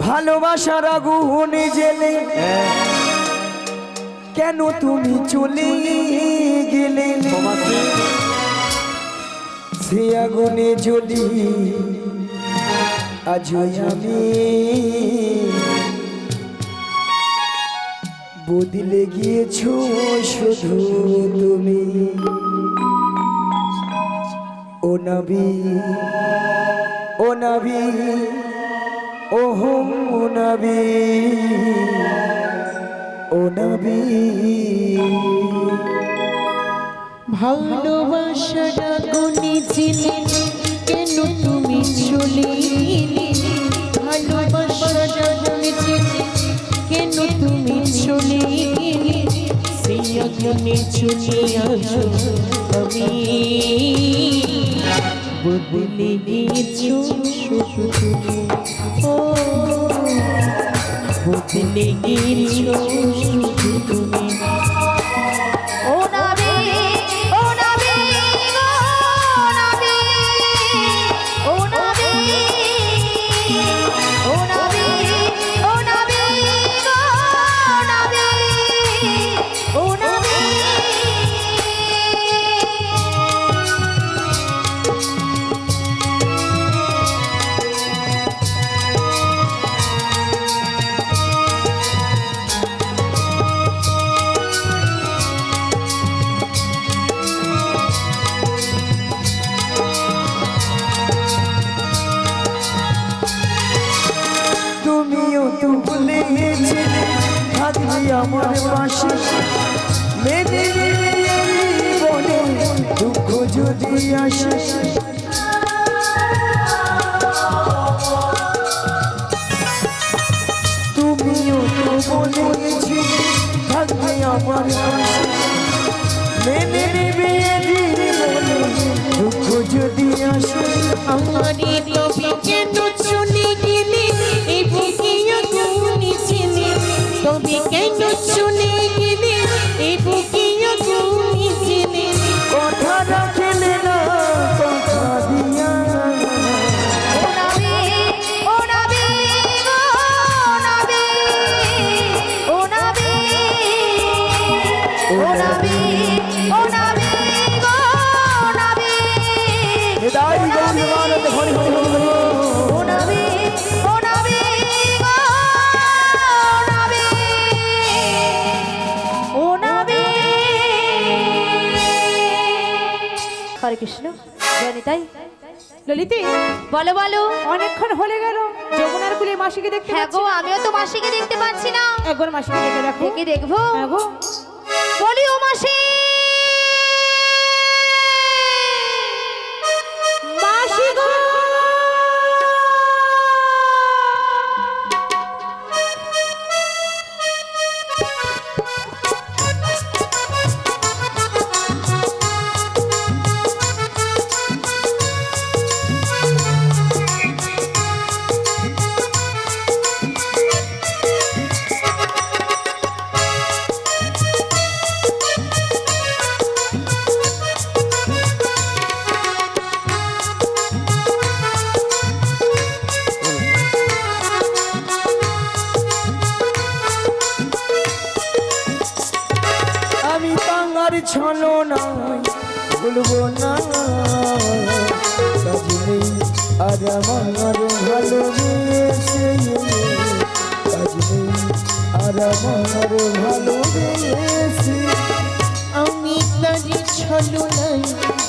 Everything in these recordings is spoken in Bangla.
ভালোবাসার আগুনে জেলে কেন তুমি চলে গেলে সে আগুনে জ্বলি আজ আমি বদলে গিয়েছো শুধু তুমি ও নবী ও নবী ও নবী ও নবী ভালোবাসার আগুনে জ্বলে কেন তুমি চলে এলে ভালোবাসার আগুনে জ্বলে কেন তুমি চলে এলে সেই আগুনে চলে আসো আমি বদলে গিয়েছো শুধু তুমি ও বদলে গিয়েছো শুধু তুমি ও নবী ও নবী ও নবী ও নবী ও নবী ও নবী ও নবী তুমিও তো বলেছিলে থাকবি আমার পাশে মেনে বলে দুঃখ যদি আসে তুমিও তো বলেছিলে থাকবি আমার পাশে মেনে নেবে বলে দুঃখ যদি আসে আমারই তবে কেন চলে গেলে এই বুকে আগুনে জ্বলে তবে কেন চলে গেলে এই বুকে আগুনে জ্বলে কথা রাখলে না কথা দিয়া ও নবী ও নবী ও নবী ও নবী ও নবী ও নবী হৃদয় গৌরবানন্দ হরি হরি হরি হরি ও নবী ও নবী ও নবী হরে কৃষ্ণ জয়নিতাই ললিতে বলো বলো অনেকক্ষণ হলে গেল যমুনার কুলে মাসিকে দেখতে হ্যাঁ পাচ্ছি গো না। আমিও তো মাসিকে দেখতে পাচ্ছি না একবার মাসিকে দেখে দেখো দেখে দেখবো হ্যাঁ গো বলি ও মাসি মাসি গো আমি বাঙার ছলো নাই বলবো না কাজ নেই আর আমার ভালোবেসে কাজ নেই আর আমার ভালোবেসে আমি তারি ছলনাই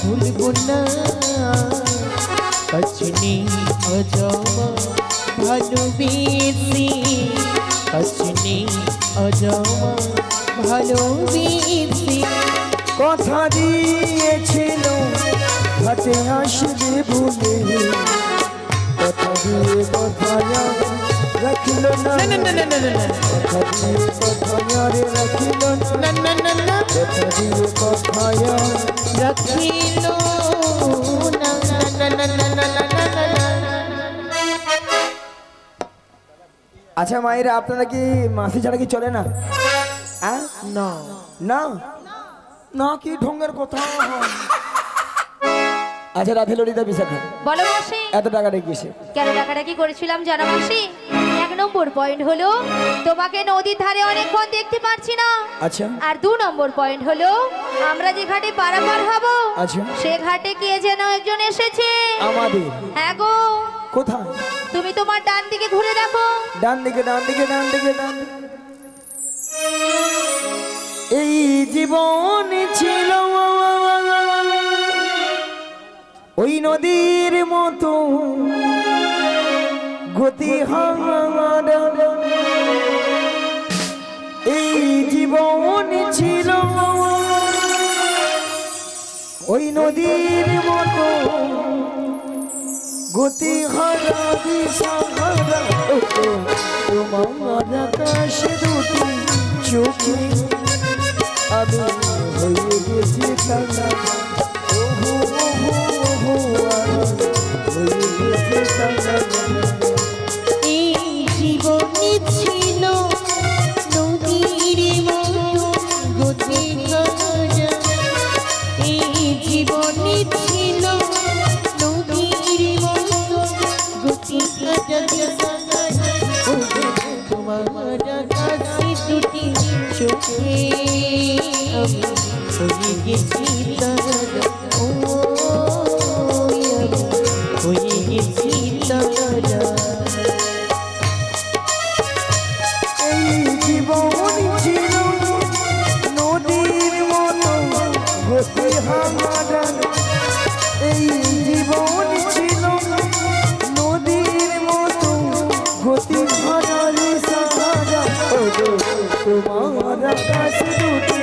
ভুলবো না কাছনে অজমা ভালোবেসে কাছনে অজমা ভালোবেসে কথা দিয়েছিল ঘাটে আসবে ভুলে কথা দিয়ে কথা রাখিল না কথা দিয়ে কথা রাখিল না কথা দিয়ে কথা রাখিল না আচ্ছা মায়েরা আপনারা কি মাসি ছাড়া কি চলে না না না না কি ঢঙ্গের কথা আচ্ছা রাধে ললিতা বিশাখা বলো মাসি এত টাকা রেখেছে কেন ডাকাডাকি করেছিলাম জানো মাসি 1 নম্বর নম্বর পয়েন্ট হলো তোমাকে নদীর ধারে অনেকক্ষণ দেখতে পাচ্ছি না। আচ্ছা আর 2 নম্বর পয়েন্ট হলো আমরা যে ঘাটে পারাপার হব আচ্ছা সে ঘাটে কে যেন একজন এসেছে। আমাদের হ্যাঁ গো, কোথায়? তুমি তোমার ডান দিকে ঘুরে দেখো। ডান দিকে ডান দিকে ডান দিকে ডান দিকে। এই জীবন ছিল ওই নদীর মতো গতি হারা, এই জীবন ছিল ওই নদীর মতো গতি হারা দিশাহারা। তোমার আকাশ দুটি চোখে আমি হয়ে গেছি তারা, ওহো ওহো ওহো আমি হয়ে গেছি তারা। এই জীবনে ছিল নদীর মতো গতি হারা, এই জীবনে ছিল নদীর মতো গতি হারা। তোমার কাছে দুটি চোখে আমি হয়ে গেছি তারা, ও আমি হয়ে গেছি তারা। এই জীবন ছিল নদীর মতো গতি হারা, এই জীবন ছিল নদীর মতো গতি হারা দিশাহারা। তোমার আকাশ দুটি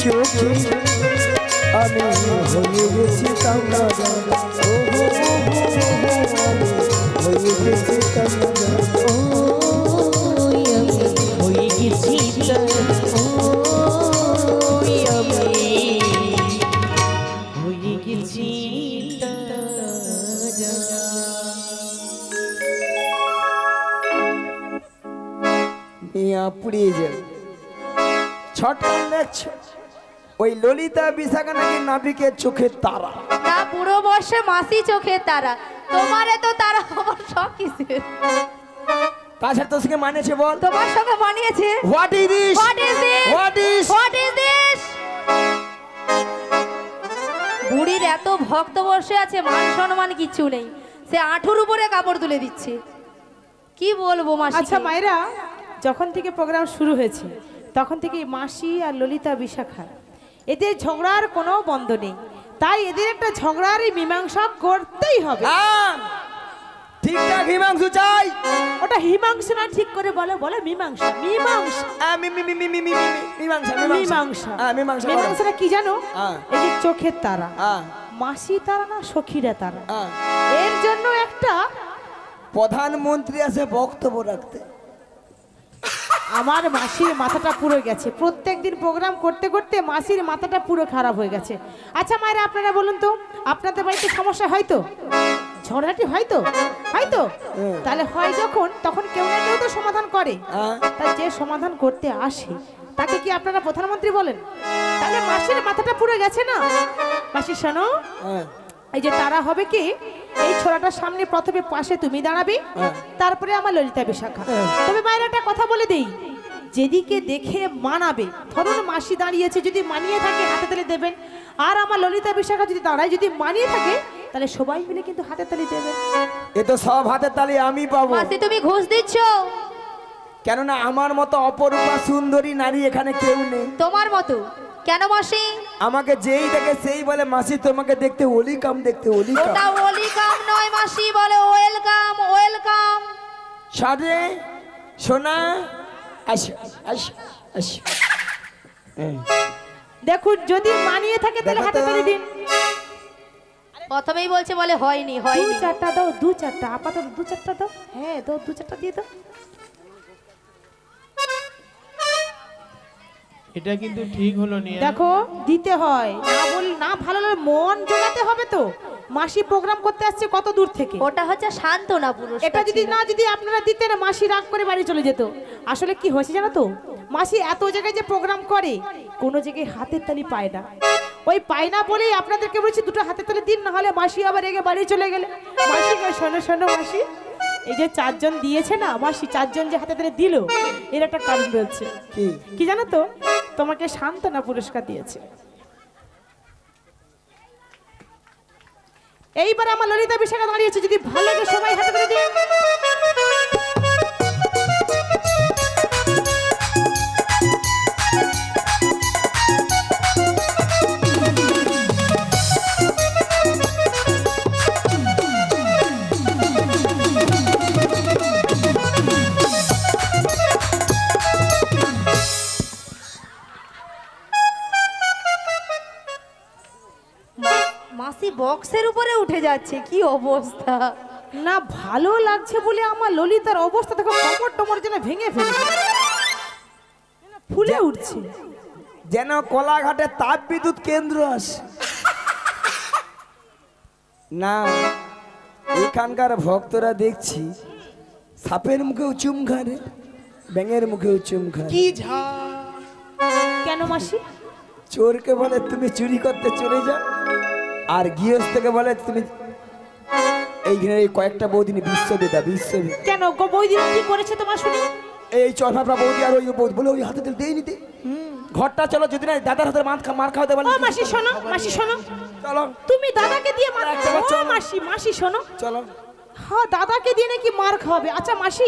চোখে আমি হয়ে গেছি তারা, ওহো ওহো ওহো আমি হয়ে গেছি তারা। হয়ে গেছি তারা, আমি হয়ে গেছি তারা। মিয়া পুড়িয়ে যাবে ছটকান দেখছো ওই ললিতা বিশাখা নাকি নাবিকের চোখের তারা। না, পুরো বর্ষে মাসি চোখের তারা, তোমার এত তারা আমার সব কিছু তাছাড়া তো সঙ্গে মানেছে বল, তোমার সঙ্গে মানিয়েছে। What is this, What is this? What is What is this? বুড়ির এত ভক্ত বসে আছে, মান সম্মান কিচ্ছু নেই, সে আঁঠুর উপরে কাপড় তুলে দিচ্ছে। কি বলবো মাসি? আচ্ছা মায়েরা, যখন থেকে প্রোগ্রাম শুরু হয়েছে তখন থেকে মাসি আর ললিতা বিশাখা এদের ঝগড়ার কোনো বন্ধ নেই, তাই এদের একটা ঝগড়ার মীমাংসা করতেই হবে। ঠিকঠাক হিমাংশু চাই। ওটা হিমাংসা না, ঠিক করে বলো, বলো মীমাংসা। মীমাংসা মীমাংসা মীমাংসা মীমাংসা মীমাংসাটা কি জানো? হ্যাঁ। এই যে চোখের তারা, মাসি তারা না সখীরা তারা, এর জন্য একটা প্রধানমন্ত্রী আছে বক্তব্য রাখতে। আমার মাসির মাথাটা পুরো গেছে, প্রত্যেকদিন প্রোগ্রাম করতে করতে মাসির মাথাটা পুরো খারাপ হয়ে গেছে। আচ্ছা মায়েরা, আপনারা বলুন তো, আপনাদের বাড়িতে সমস্যা হয় তো, ঝগড়াটি হয় তো, হয় তো? তাহলে হয় যখন, তখন কেউ না কেউ তো সমাধান করে। তা যে সমাধান করতে আসে তাকে কি আপনারা প্রধানমন্ত্রী বলেন? তাহলে মাসির মাথাটা পুরো গেছে না। মাসি শোনো, এই যে তারা হবে কি, এই ছোড়াটার সামনে প্রথমে পাশে তুমি দাঁড়াবে, তারপরে আমার ললিতা বিশাখা। তবে মায়ের একটা কথা বলে দেই, যেদিকে দেখে মানাবে, ধরুন মাসি দাঁড়িয়েছে, যদি মানিয়ে থাকে হাতে তালি দেবেন, আর আমার ললিতা বিশাখা যদি দাঁড়ায় যদি মানিয়ে থাকে, তাহলে সবাই মিলে কিন্তু হাতে তালি দেবেন। এ তো সব হাতে তালি আমি পাবো। মাসি তুমি ঘুষ দিচ্ছ? কেননা আমার মতো অপরূপা সুন্দরী নারী এখানে কেউ নেই। তোমার মতো কেন মাসি? আমাকে যেই দেখে সেই বলে মাসি তোমাকে দেখতে ওলিকাম, দেখতে ওলিকাম। ওটা ওয়েলকাম নয় মাসি, বলে ওয়েলকাম, ওয়েলকাম। সাজে সোনা আসো আসো আসো। দেখুন, যদি মানিয়ে থাকে তাহলে দেখো হাতে তো। তালি দিন। প্রথমেই বলছে, বলে হয়নি, দু হয়নি। চারটা দাও, দু চারটা, আপাতত দু চারটা দাও। হ্যাঁ দাও, দু চারটা দিয়ে দাও। এটা কিন্তু ঠিক হলো না। দেখো, দিতে হয়, না বল না, ভালো লাগে, মন জোগাতে হবে তো। মাসি প্রোগ্রাম করতে আসছে কত দূর থেকে। ওটা হচ্ছে সান্ত্বনা পুরস্কার। এটা যদি ছিল। না, যদি আপনারা দিতেন, মাসি রাগ করে বাড়ি চলে যেত। আসলে কি হয়েছে জানো তো, মাসি এত জায়গায় যে প্রোগ্রাম করে, কোনো জায়গায় হাতের তালি পায় না। ওই পায় না বলেই আপনাদেরকে বলছি দুটো হাতের তালি দিন, না হলে মাসি আবার রেগে বাড়ি চলে গেলে। মাসি শোনো শোনো মাসি, এই যে 4 জন দিয়েছে না মাসি, 4 জন যে হাতে ধরে দিল, এর একটা কারণ রয়েছে। কি কি জানো তো? তোমাকে সান্ত্বনা পুরস্কার দিয়েছে। এইবার আমার ললিতা বিশাখা দাঁড়িয়েছে, যদি ভালো লাগে সবাই হাতে ধরে দিন। মাসি বক্সের উপরে উঠে যাচ্ছে, কি অবস্থা! না ভালো লাগছে বলে আমার ললিতার অবস্থা দেখো, কমর টমর যেন ভেঙে ফেলে, ফুলে উঠছে। যেন কোলাঘাটে তাপ বিদ্যুৎ কেন্দ্র আছে। না, এখানকার ভক্তরা দেখছি সাপের মুখেও চুম খারে, ব্যাঙের মুখেও চুম খারে। কি ঝা কেন মাসি? চোরকে বলে তুমি চুরি করতে চলে যাও, আর গৃহস্থকে বলে তুমি এইখানে এই কয়েকটা বৌদিনী বিশ্ববিদ্যা বিশ্ববিদ্যা। কেন গো বৌদি কি করেছে তোমার শুনি? এই চরফাপড়া বৌদি আর ওই বৌদি বলে ওই হাতে দিয়ে নিতে ঘরটা চলো, যদি না দাদার হাতে মার খাওয়াতে বলে। ও মাসি শোনো, মাসি শোনো, চলো তুমি দাদাকে দিয়ে মার একটা বার ও চলো। মাসি, মাসি শোনো, চলো। হ্যাঁ দাদাকে দিয়ে নাকি মার খাওয়াবে। আচ্ছা মাসি,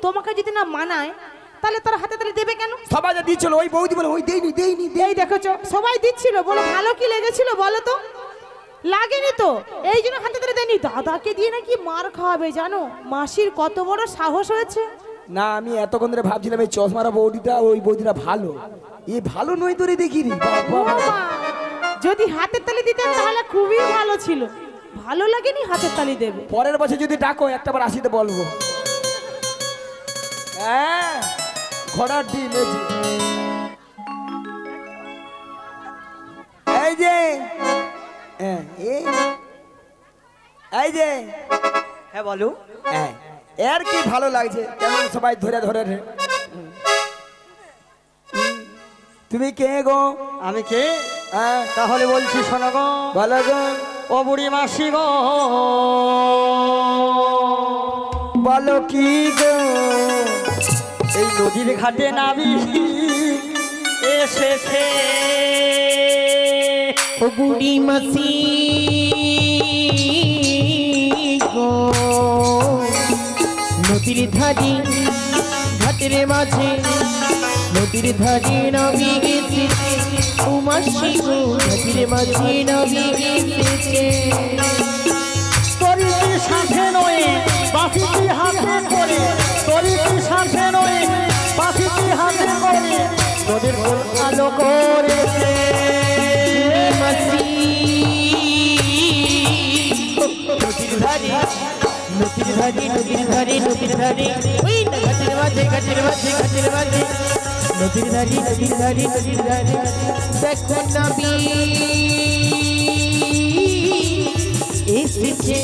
তোমাকে যদি না মানায় তাহলে তার হাতে তাহলে দেবে কেন? সবাই যা দিচ্ছিল ওই বৌদি বলে ওই দেইনি দেইনি। এই দেখেছো সবাই দিচ্ছিল, বলো ভালো কি লেগেছিল বলো তো? লাগেনি তো, এই জন্য হাতে ধরে দেয়নি। দাদাকে দিয়ে নাকি মার খাওয়াবে, জানো মাসির কত বড় সাহস হয়েছে। না আমি এতক্ষণ ধরে ভাবছিলাম এই চশমারা বৌদিটা ওই বৌদিটা ভালো, এই ভালো নই তোরে দেখি রে ও মা, যদি হাতের তালি দিতেন তাহলে খুবই ভালো ছিল। ভালো লাগেনি হাতের তালি দেবে? পরের বছর যদি ডাকো একটাবার আসিতে বলবো। হ্যাঁ ঘোড়ার ডিম এই যে হ্যাঁ, এই যে হ্যাঁ বলো। হ্যাঁ, এর কি ভালো লাগছে, কেমন সবাই ধরে ধরে রে। তুমি কে গো? আমি কে? হ্যাঁ, তাহলে বলছি শোনো গো, ভালো গো, ও বুড়ি মাসি গো, বলো কি গো? এই নদীর ঘাটে নাবি এসেছে, ও বুড়ি মাসি গো, নদীর ধারে ঘাটের মাঝে, নদীর ধারে নাবি গেছে, ও মাসি গো নদীর মাঝে নাবি গেছে। তরিতি সাথে নয় বাফিটি হাতে করে, তরিতি সাথে নয় বাফিটি হাতে করে, নদীর কোল আলো করেছে মাসি নদীর ধারে, নদীর ধারে, নদীর ধারে, নদীর ধারে, ওই না ঘাটের মাঝে, ঘাটের মাঝে, ঘাটের মাঝে, নদীর ধারে, নদীর ধারে, নদীর ধারে, দেখো নবী এসেছে,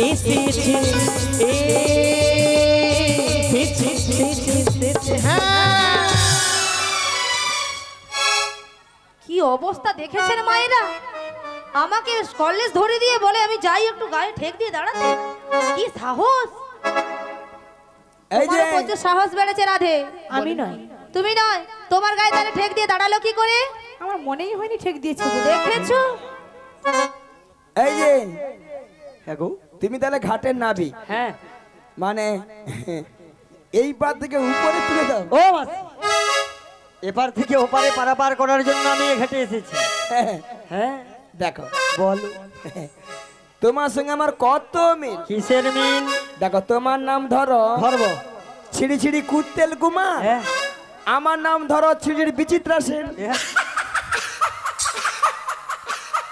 এসেছে, এসেছে, হ্যাঁ। কি অবস্থা দেখেছেন মায়েরা! আমাকে কলেজ ধরে দিয়ে বলে আমি যাই একটু গায়ে ঠেক দিয়ে দাঁড়াতে। কি সাহস! এই যে তোমার প্রচুর সাহস বেড়েছে রাধে। আমি নয়, তুমি নয়, তোমার গায়ে তাহলে ঠেক দিয়ে দাঁড়ালো কি করে? আমার মনেই হয়নি ঠিক দিয়েছে বলে। দেখেছো? এই যে হ্যাঁ গো, তুমি তাহলে ঘাটের নাবি, হ্যাঁ মানে এই পার থেকে উপরে তুলে দাও। ও মাসি, এপার থেকে ওপারে পারাপার করার জন্য আমি এ ঘাটে এসেছি। হ্যাঁ দেখো বলো, তোমার সঙ্গে আমার কত মিল। কিসের মিল? দেখো তোমার নাম ধরো ধরবো? ছিড়ি ছিড়ি কুত্তেল কুমার, হ্যাঁ আমার নাম ধরো ছিড়ির বিচিত্রা সেন।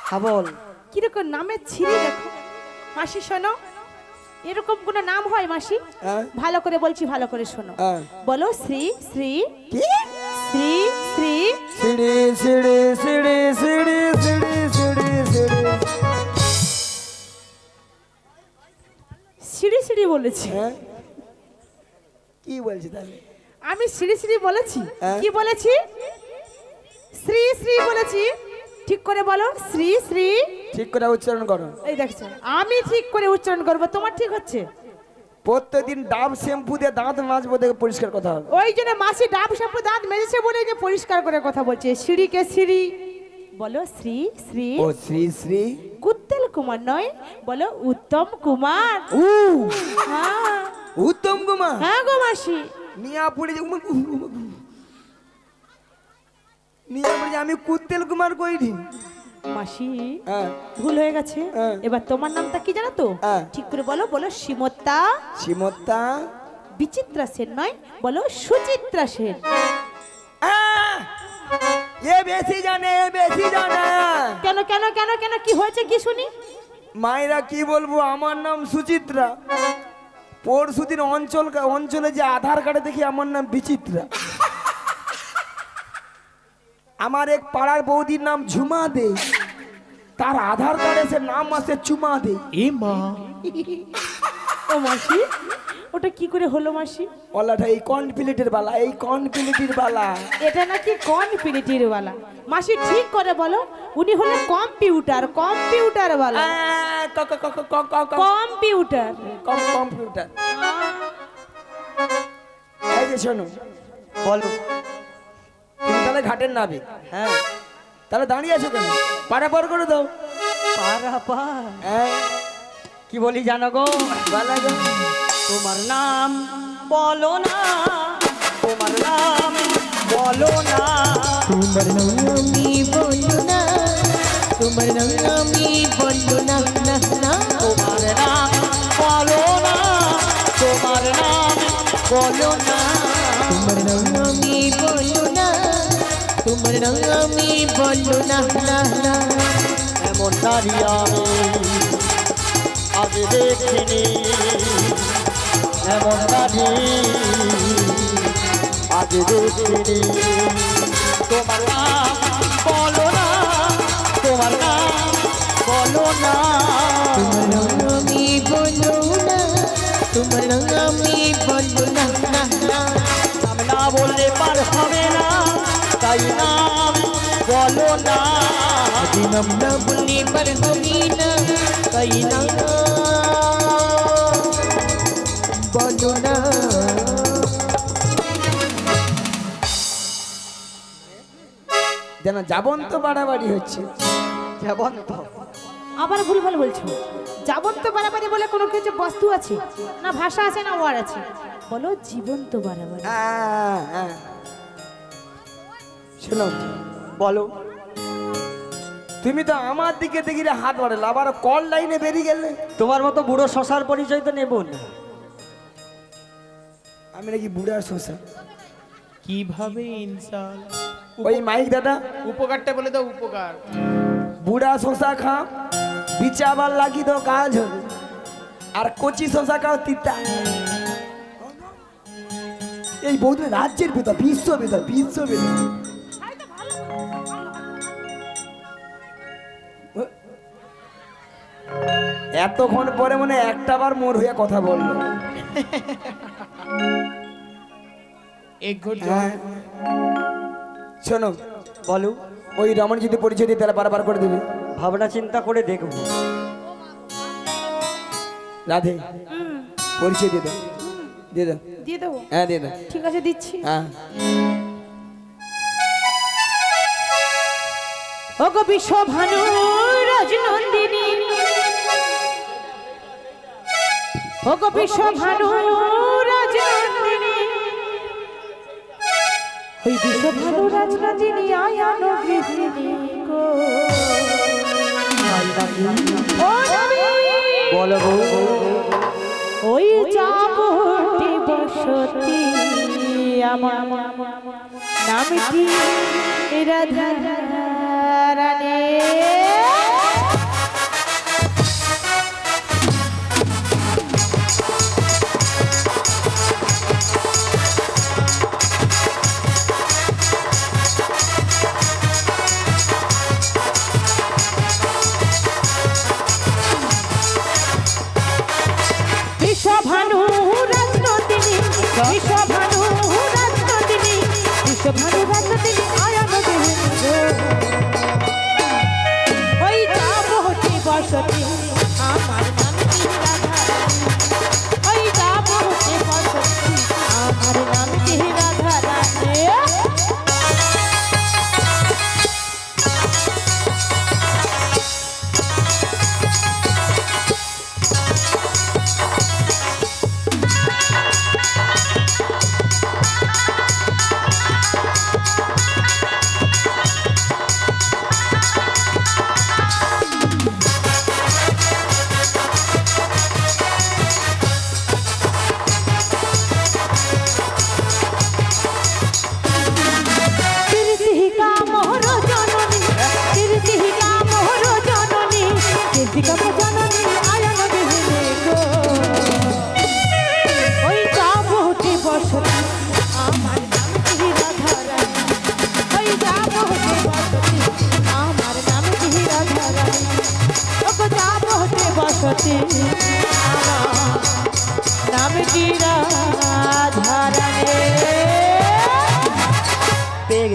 হ্যাঁ বল। কিরকম নামের ছিঁড়ি দেখো। মাসি শোনো, এরকম কোনো নাম হয় মাসি? হ্যাঁ? ভালো করে বলছি, ভালো করে শোনো। হ্যাঁ। বলো শ্রী শ্রী কি? শ্রী শ্রী সিঁড়ি সিঁড়ি সিঁড়ি সিঁড়ি সিঁড়ি সিঁড়ি সিঁড়ি। সিঁড়ি সিঁড়ি বলেছি। হ্যাঁ? কি বলছি তাহলে? আমি সিঁড়ি সিঁড়ি বলেছি? হ্যাঁ। কি বলেছি? শ্রী শ্রী বলেছি। ঠিক করে বলো, শ্রী শ্রী। ঠিক করে উচ্চারণ করো। এই দেখছো, আমি ঠিক করে উচ্চারণ করবো, তোমার ঠিক হচ্ছে? প্রত্যেকদিন ডাব শ্যাম্পু দিয়ে দাঁত মাজবো, দেখে পরিষ্কার কথা হবে। ওই জন্য মাসি ডাব শ্যাম্পু দাঁত মেজেছে বলে যে পরিষ্কার করে কথা বলছে। শ্রীকে শ্রী বলো, শ্রী শ্রী। ও শ্রী শ্রী কুত্তেল কুমার নয়, বলো উত্তম কুমার। উ হ্যাঁ উত্তম কুমার। হ্যাঁ গো মাসি। মিয়াপুরে যে মিয়াপুরে যে আমি কুত্তেল কুমার কইনি। মাসি হ্যাঁ ভুল হয়ে গেছে। হ্যাঁ। এবার তোমার নামটা কি জানো তো? হ্যাঁ। ঠিক করে বলো, বলো সীমত্তা সীমত্তা। বিচিত্রা সেন নয়, বলো সুচিত্রা সেন। আহ! এ বেশি জানে, এ বেশি জানে। কেন কেন কেন কেন কি হয়েছে কি শুনি? মায়েরা কি বলবো, আমার নাম সুচিত্রা। পরশুদিন অঞ্চলে যে আধার কার্ডে দেখি আমার নাম বিচিত্রা। আমার এক পাড়ার বৌদির নাম ঝুমা দে, তার আধার কার্ডে সে নাম আছে চুমা দে। এ মা, ও মাসি, ওটা কি করে হলো মাসি? ওলাটা এই কনপ্লিটের বালা, এই কনপ্লিটের বালা। এটা নাকি কনফিনিটির ওয়ালা। মাসি ঠিক করে বলো, উনি হলেন কম্পিউটার, কম্পিউটার ওয়ালা। কম্পিউটার। কম্পিউটার। এই যে শোনো, বলো। তুমি তাহলে ঘাটের নাবে, হ্যাঁ, তাহলে দাঁড়িয়ে আছো কেন? পারাপার করে দাও। পারাপার। হ্যাঁ, কি বলি জানো গো? বালা গো। তোমার নাম বলো না, তোমার নাম বলো না, তোমার নাম আমি বললো না, তোমার নাম আমি বললো না, না না। তোমার নাম বলো না, তোমার নাম বলো না, তোমার নাম আমি বললো না, তোমার নাম আমি বললো না, না না। এমন নারী আমি আগে দেখিনি, এমন নারী আগে দেখিনি। তোমার নাম বলো না, তোমার নাম বলো না, তোমার নাম আমি বললো না, তোমার নাম আমি বললো না, না না। নাম না বললে পার হবে না, তাই নাম বলো না, নাম না বললে পার হবি না, তাই না বলো না। যেন যাবন তো বাড়াবাড়ি হচ্ছে। যেমন তো আবার ভুলভাল বলছো। যাবন্ত বাড়াবাড়ি বলে কোনো কিছু বস্তু আছে না, ভাষা আছে না, ওয়ার আছে? বলো জীবন্ত বাড়াবাড়ি। শোনো, বলো। তুমি তো আমার দিকে দেখি রে হাত বাড়ালে, আবার কল লাইনে বেরিয়ে গেলে। তোমার মতো বুড়ো শশার পরিচয় তো নেব না। আমি নাকি বুড়ার শোষা? কিভাবে ইনসাল? ওই মাইক দাদা, উপকারটা বলে দাও, উপকার। বুড়া শোষা খাও, বিচাবার লাগি তো কাজ হবে, আর কচি শোষা খাও তিতা। এই বৌদ্ধ রাজ্যের ভিতর, বিশ্ব ভিতর, বিশ্ব ভিতর। এতক্ষণ পরে মনে একটা বার মোর হইয়া কথা বললো। এক ঘর হ্যাঁ, শোনো, বলো। ওই রমণ যদি পরিচয় দিই তাহলে বারবার করে দিবি। ভাবনা চিন্তা করে দেখবো। রাধে, পরিচয় দিয়ে দাও, দিয়ে দাও। দিয়ে দেবো? হ্যাঁ দিয়ে দাও। ঠিক আছে, দিচ্ছি। হ্যাঁ, ও গো বিশ্বভানু রাজনন্দিনী, ও গো বিশ্বভানু রাজনন্দিনী, ওই বিশ্বভানু রাজনন্দিনী আয়ানো গৃহিণী গো। ও নবী, বলো গো। ওই চাবটি বসতি আমার নাম কি রাধা রানী। বিশ্বভানু রাজনন্দিনী, বিশ্বভানু রাজনন্দিনী, বিশ্বভানু রাজনন্দিনী আয়ান গৃহিণী গো। ওই চাবটি বসতি আমার নাম কি রাধা, ওই চাব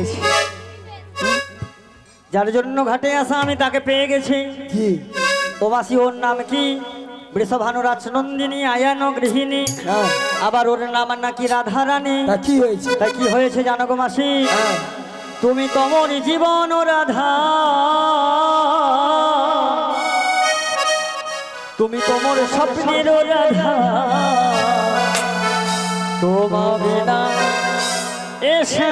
গেছি। যার জন্য ঘাটে আসা আমি তাকে পেয়ে গেছি। কি ও মাসি, ওর নাম কি? বৃষভানু রাজনন্দিনী, আয়ান গৃহিণী। হ্যাঁ আবার ওর নাম নাকি রাধারানী। তা কি হয়েছে? তাই কি হয়েছে জানো গো মাসি? হ্যাঁ তুমি তোমার জীবন ও রাধা, তুমি তোমার স্বপ্নের ও রাধা, তোমা বিনা এসে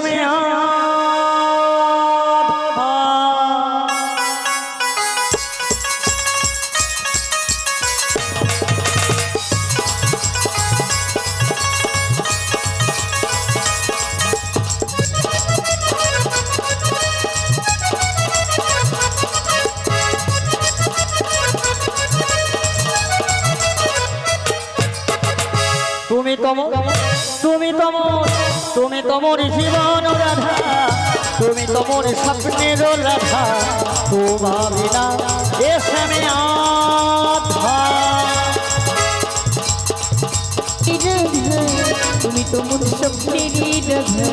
তুমি তোমার জীবন রাধা, তুমি তোমার স্বপ্নের রাধা, তোমা বিনা এসে আধা। তুমি তো মন স্বপ্নেরই রাধা,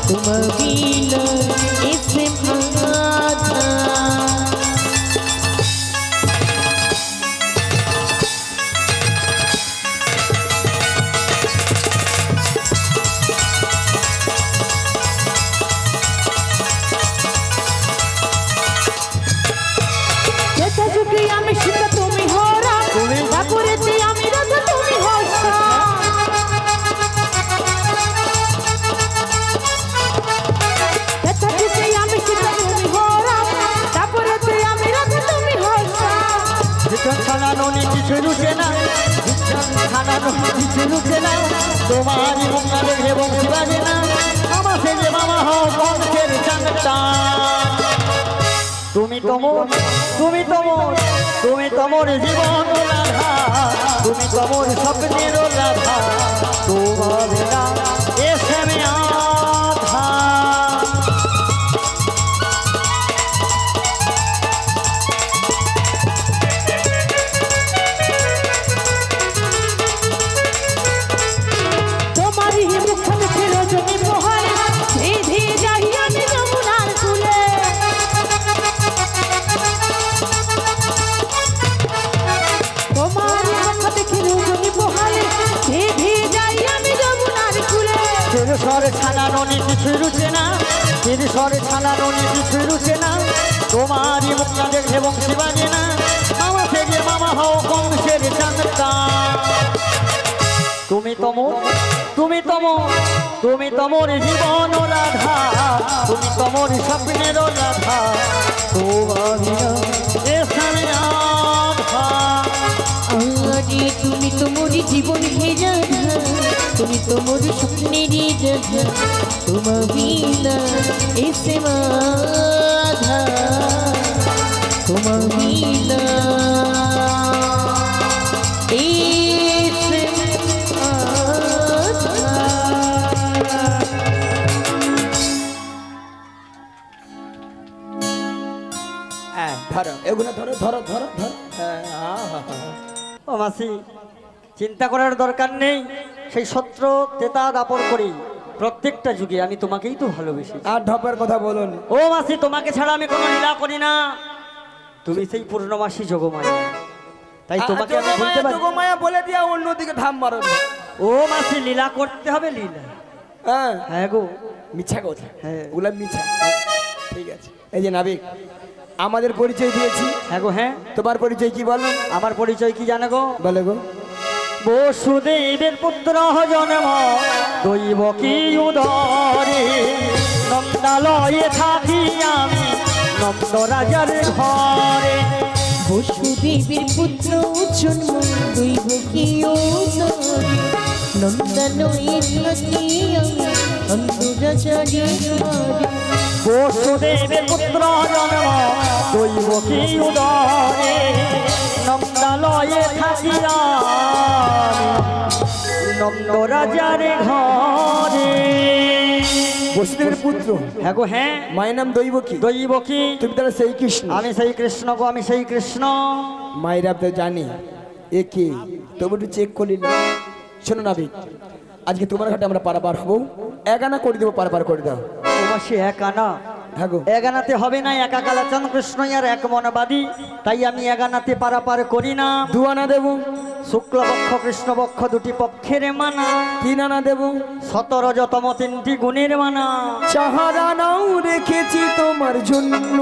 তোমার বিনা এসে আধা। যুগে আমি সীতা তুমি হরা, ঠাকুরেতে আমি রাধা তুমি হর্ষা। যুগে আমি সীতা তুমি হরা, ঠাকুরেতে আমি রাধা তুমি হর্ষা। বিজন ছানা ননি কিছু রুচে না, বিজন ছানা ননি কিছু রুচে না, তোমারই মুখটা দেখে বংশী বাজে না, আমার থেকে মামা হও বংশের জানতা। তুমি তোমার জীবন রাধা, তুমি তোমার স্বপ্নের রাধা, তোমার বিনা এসে আধা। তোমারই মুখ দেখে রজনী পোহারে, ধীরে ধীরে যাই আমি যমুনার কূলে। তোমারই মুখ দেখে রজনী পোহারে, ধীরে ধীরে যাই আমি যমুনার কূলে। তিরস্বরে ছানা ননি কিছু রুচে না, তিরস্বরে ছানা ননি কিছু রুচে না, তোমারই মুখটা দেখে বংশী বাজে না, মামা থেকে মামা হও বংশের জানতা। তুমি তোমার জীবন রাধা, তুমি তোমার স্বপ্নের রাধা, তোমার বিনা এসে আধা। আরে তুমি তোমার জীবন হে রাধা, তুমি তোমার স্বপ্নেরই রাধা, তোমার বিনা এসে আধা, তোমার বিনা এসে আধা। হ্যাঁ ধরো এগুলো, ধরো ধরো ধরো ধরো। হ্যাঁ আহা। ও মাসি, চিন্তা করার দরকার নেই, সেই সত্য তেতা দাপর করি প্রত্যেকটা যুগে আমি তোমাকেই তো ভালোবেসেছি। আর ঢপের কথা বলুন। ও মাসি, তোমাকে ছাড়া আমি কোনো লীলা করি না, তুমি সেই পূর্ণমাসী যোগমায়া, তাই তোমাকে আমি বলতে পারি। মায়া বলে দিয়া অন্যদিকে ধাম মারো। ও মাসি, লীলা করতে হবে, লীলা। হ্যাঁ হ্যাঁ গো, মিছা কথা, হ্যাঁ। ওগুলা মিছা। ঠিক আছে, এই যে নাবিক, আমাদের পরিচয় দিয়েছি। হ্যাঁ গো, হ্যাঁ। তোমার পরিচয় কি বলো? আমার পরিচয় কি জানো গো? বলে গো। বসুদেবের পুত্র জন্ম দৈব কি উদরে, নন্দালয়ে থাকি আমি নন্দ রাজার ঘরে। বসুদেবের পুত্র জন্ম দৈব কি উদরে, নন্দনয়ে থাকি আমি অন্তরাচারে ঘরে। বসুদেবের পুত্র জন্ম দৈব কি উদরে, নন্দালয়ে থাকি আমি নন্দ রাজার ঘরে। বসুদেবের পুত্র? হ্যাঁ গো, হ্যাঁ। মায়ের নাম দৈব কি? দৈব কি? তুমি তাহলে সেই কৃষ্ণ? আমি সেই কৃষ্ণ গো, আমি সেই কৃষ্ণ। মায়েরা তো জানি এ কে, তবু একটু চেক করলি না। শোনো নাবিক, আজকে তোমার ঘাটে আমরা পারাপার হবো, এক আনা করে দেবো, পারাপার করে দাও। ও মাসি এক আনা, হ্যাঁ গো, এক আনাতে হবে না, একা কালাচাঁদ কৃষ্ণ আর এক মনবাদী, তাই আমি এক আনাতে পারাপার করি না। 2 আনা দেবো। শুক্লপক্ষ কৃষ্ণপক্ষ দুটি পক্ষের মানা, 3 আনা দেবো। 17তম 3টি গুণের মানা। 4 আনাও রেখেছি তোমার জন্য,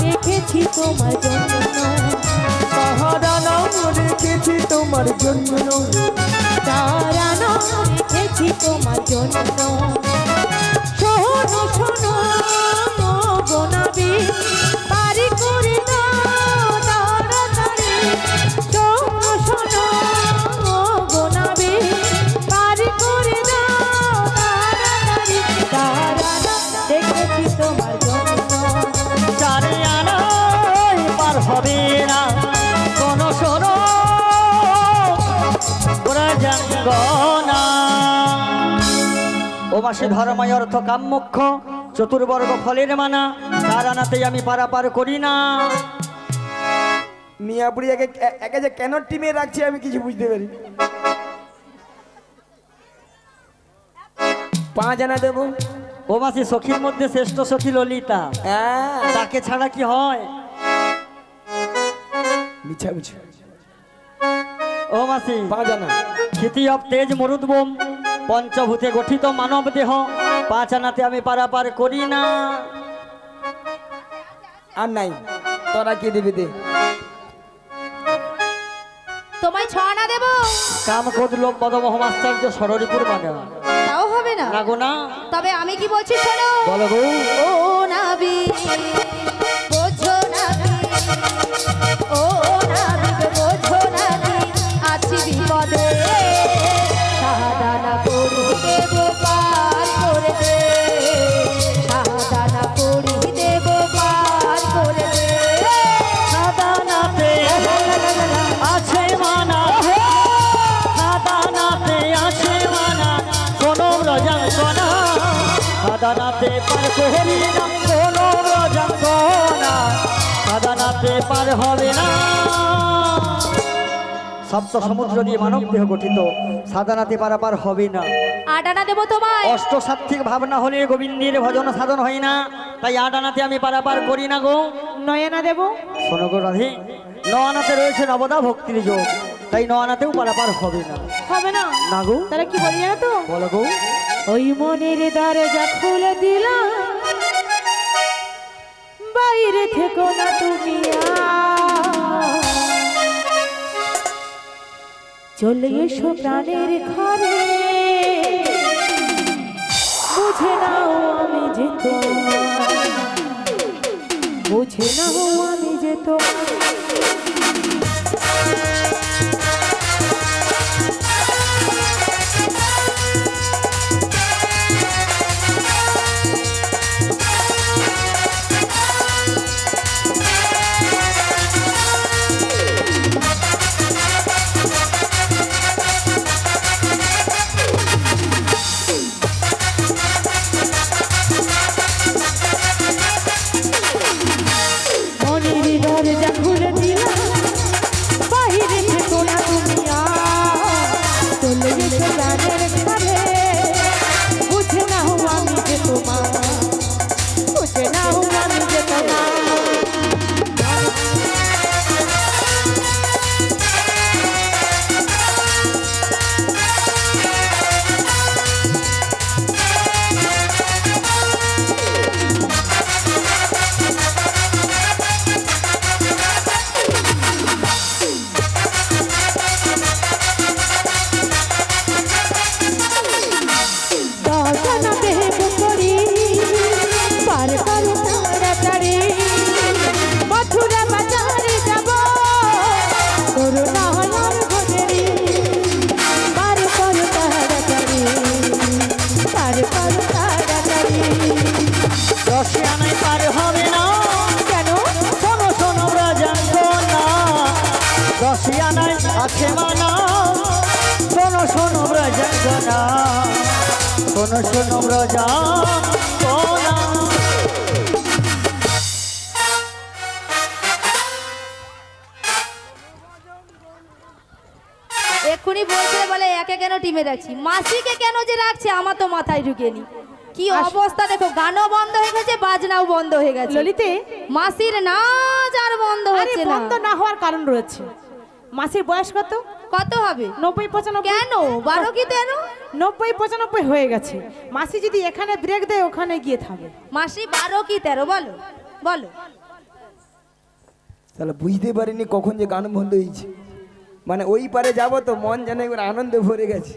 রেখেছি তোমার জন্য, 4 আনাও রেখেছি তোমার জন্য, তারানো রেখেছি তোমার জন্য। শোনো শোনো গোনাবি পারি করে দাও তাড়াতাড়ি, শোনো শোনো গোনাবি পারি করে দাও তাড়াতাড়ি, তারানো রেখেছি তোমার জন্য। 4 আনায় পার হবে না কোন শোনো ব্রজাঙ্গনা। ও মাসে ধর্ময় অর্থ কাম মোক্ষ চতুর্বর্গ ফলের মানা, 4 আনাতেই আমি পারাপার করি না। মিয়াপুরি একে একে যে কেন টিমে রাখছে আমি কিছু বুঝতে পারি। 5 আনা দেবো। ও মাসি সখীর মধ্যে শ্রেষ্ঠ সখী ললিতা, হ্যাঁ, তাকে ছাড়া কি হয়? মিছা মিছা। ও মাসি 5 আনা। ক্ষিতি অব তেজ মরুদ্বোম পঞ্চভূতে গঠিত মানব দেহ, 5 আনাতে আমি পারাপার করি না। আর নাই, তোরা কি দিবি দে। তোমায় 6 আনা দেবো। কাম ক্রোধ লোভ মদ মোহমাশ্চর্য ষড়রিপুর বাগা তাও হবে না। না গো না। তবে আমি কি বলছি শোনো। বলো গো। ও নাবি বোঝো নাবি, ও নাবি বোঝো নাবি, আছি বিপদে, সাদানা করি দেব পার করে দে, সাদানা করি দেব পার করে দে। সাদানাতে আছে মানা, সাদানাতে আছে মানা, কোনো ব্রজাঙ্গনা, সাদানাতে পার করি না কোনো ব্রজাঙ্গনা, সাদানাতে পার হবে না। সপ্ত সমুদ্র দিয়ে মানব দেহ গঠিত, সাদানাতে পারাপার হবে না। 8 আনা দেবো তোমায়। অষ্টসাত্ত্বিক ভাবনা হলে গোবিন্দের ভজন সাধন হয় না, তাই 8 আনাতে আমি পারাপার করি না গো। 9 আনা দেবো। শোনো গো রাধে, 9 আনাতে রয়েছে নবদা ভক্তির যোগ, তাই 9 আনাতেও পারাপার হবে না। হবে না? না গো। তাহলে কি বলি জানো তো? বলো গো। ওই মনের দরজা খুলে দিলাম, বাইরে থেকো না তুমি আর, চলে এসো প্রাণের ঘরে, বুঝে নাও আমি যে তোমার, বুঝে নাও আমি যে তোমার। রসিয়ানায় আছে মানা, শোনো শোনো ব্রজাঙ্গনা, শোনো শোনো ব্রজাঙ্গনা। এক্ষুনি বলছে বলে এক একের টিমে রাখছি, মাসিকে কেন যে রাখছে আমার তো মাথায় ঢুকেনি। কি অবস্থা দেখো, গানও বন্ধ হয়ে গেছে, বাজনাও বন্ধ হয়ে গেছে। ললিতে, মাসির নাচ আর বন্ধ আরে হচ্ছে না। বন্ধ না হওয়ার কারণ রয়েছে। মাসির বয়স কত? কত হবে? 90-95। কেন 12 কি 13? 90-95 হয়ে গেছে। মাসি যদি এখানে ব্রেক দেয় ওখানে গিয়ে থামে। মাসি 12 কি 13 বলো বলো। তাহলে বুঝতে পারিনি কখন যে গান বন্ধ হয়েছে। মানে ওই পারে যাব তো মন যেন একবার আনন্দে ভরে গেছে।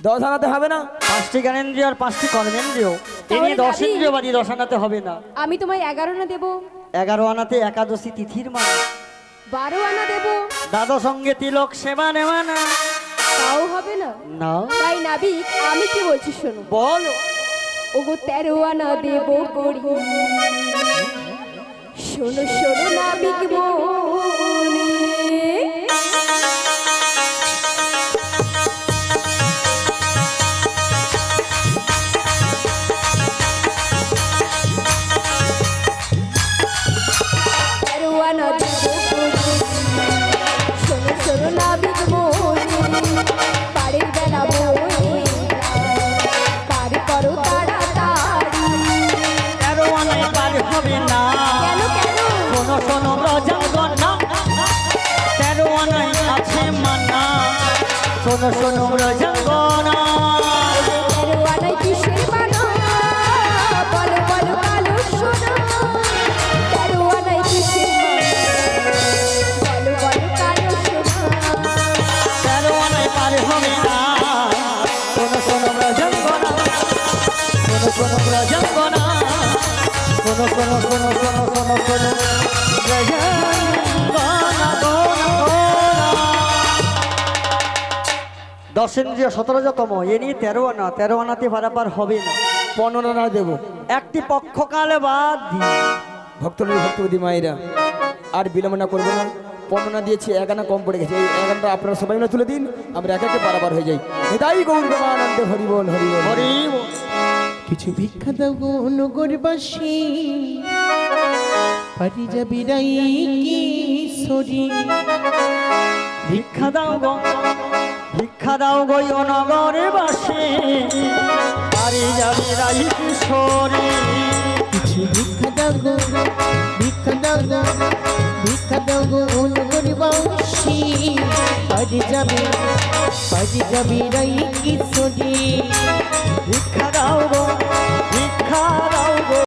10 আনাতে হবে না? 5টি জ্ঞানেন্দ্রিয় আর 5টি কর্মেন্দ্রিয়, তিনি 10 ইন্দ্রিয় বাদী 10 আনাতে হবে না। আমি তোমায় 11 আনা দেব। 11 আনাতে একাদশী তিথির মানে, 12 আনা দেব। দ্বাদশ সঙ্গে তিলক সেবা নেওয়া না। তাও হবে না। না, তাই নাবিক আমি কি বলছি শোনো। বলো। ওগো 13 আনা দেব করি, শোনো শোনো নাবিক মনে। হবে না, শোনো শোনো ব্রজাঙ্গনা, 13 আনাই আছে মানা, শোনো শোনো ব্রজাঙ্গনা। দশেন্দ্রিয় 17তম, এ নিয়ে 13 আনা, 13 আনাতে পারাপার হবে না। 15 আনা দেবো। একটি পক্ষকালে বাদ দিয়ে ভক্তদের ভক্তবতী মায়েরা আর বিলম্ব না করবো না। 15 আনা দিয়েছি, 1 আনা কম পড়ে গেছে। এই 1 আনাটা আপনারা সবাই মিলে তুলে দিন, আমরা একে একে পারাপার হয়ে যাই। এটাই গৌর আনন্দে হরি বল হরি বল হরি। কিছু ভিক্ষা দাও গো নগরবাসী, পারি যাবি রাই কিশোরী। ভিক্ষা দাও গো, ভিক্ষা দাও গো নগরে বাসে, পারি যাবি রাই কিশোরী। কিছু ভিক্ষা দাও গো, ভিক্ষা দাও গো, ভিক্ষা দাও গো নগরবাসী, পারি যাবি রাই কিশোরী। ভিক্ষা দাও গো, ভিক্ষা দাও গো।